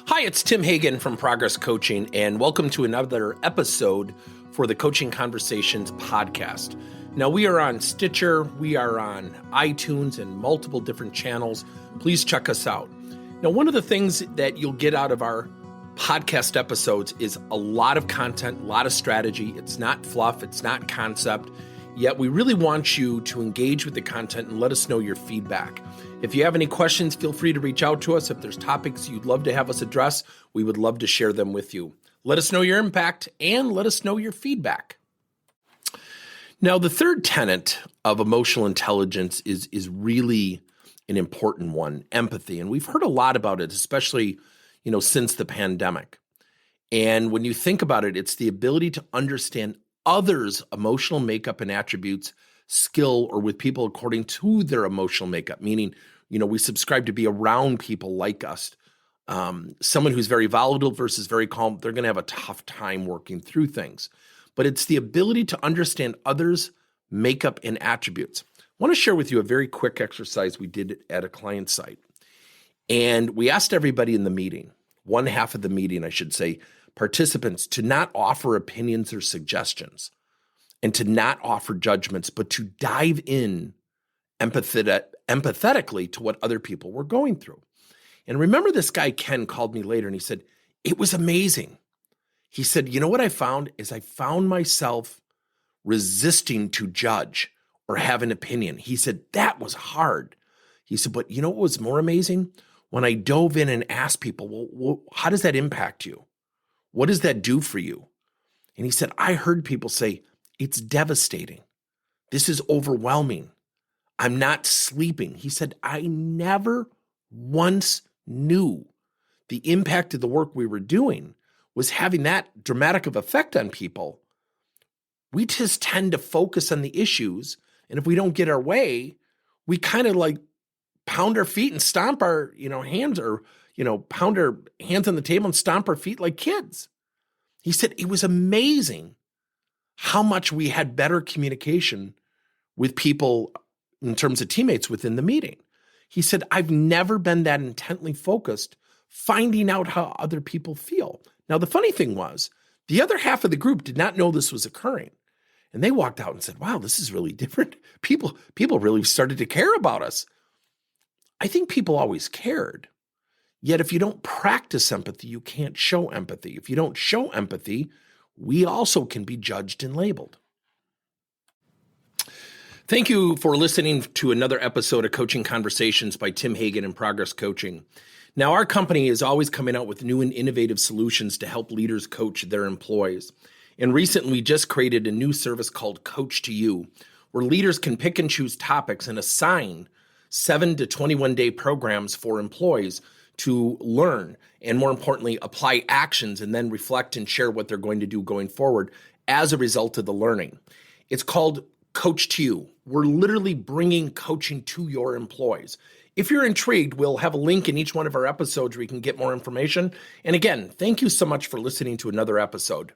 Hi, it's Tim Hagen from Progress Coaching, and welcome to another episode for the Coaching Conversations podcast. Now, we are on Stitcher, we are on iTunes, and multiple different channels. Please check us out. Now, one of the things that you'll get out of our podcast episodes is a lot of content, a lot of strategy. It's not fluff, it's not concept, yet we really want you to engage with the content and let us know your feedback. If you have any questions, feel free to reach out to us. If there's topics you'd love to have us address, we would love to share them with you. Let us know your impact and let us know your feedback. Now, the third tenet of emotional intelligence is really an important one, empathy. And we've heard a lot about it, especially, since the pandemic. And when you think about it, it's the ability to understand others' emotional makeup and attributes, skill, or with people according to their emotional makeup, meaning, we subscribe to be around people like us. Someone who's very volatile versus very calm, they're going to have a tough time working through things. But it's the ability to understand others' makeup and attributes. I want to share with you a very quick exercise we did at a client site. And we asked everybody in the meeting, one half of the meeting, I should say, participants to not offer opinions or suggestions and to not offer judgments, but to dive in empathetically to what other people were going through. And remember, this guy, Ken, called me later and he said, it was amazing. He said, you know what I found is I found myself resisting to judge or have an opinion. He said, that was hard. He said, but you know what was more amazing? When I dove in and asked people, well, how does that impact you? What does that do for you? And he said, I heard people say, it's devastating. This is overwhelming. I'm not sleeping. He said, I never once knew the impact of the work we were doing was having that dramatic of effect on people. We just tend to focus on the issues. And if we don't get our way, we kind of like pound our feet and stomp our, hands or, pound our hands on the table and stomp our feet like kids. He said, it was amazing how much we had better communication with people in terms of teammates within the meeting. He said, I've never been that intently focused finding out how other people feel. Now, the funny thing was, the other half of the group did not know this was occurring. And they walked out and said, wow, this is really different. People really started to care about us. I think people always cared. Yet if you don't practice empathy, you can't show empathy. If you don't show empathy, we also can be judged and labeled. Thank you for listening to another episode of Coaching Conversations by Tim Hagen and Progress Coaching. Now, our company is always coming out with new and innovative solutions to help leaders coach their employees. And recently, we just created a new service called Coach to You, where leaders can pick and choose topics and assign 7 to 21-day programs for employees to learn and, more importantly, apply actions and then reflect and share what they're going to do going forward as a result of the learning. It's called Coach to You. We're literally bringing coaching to your employees. If you're intrigued, we'll have a link in each one of our episodes where you can get more information. And again, thank you so much for listening to another episode.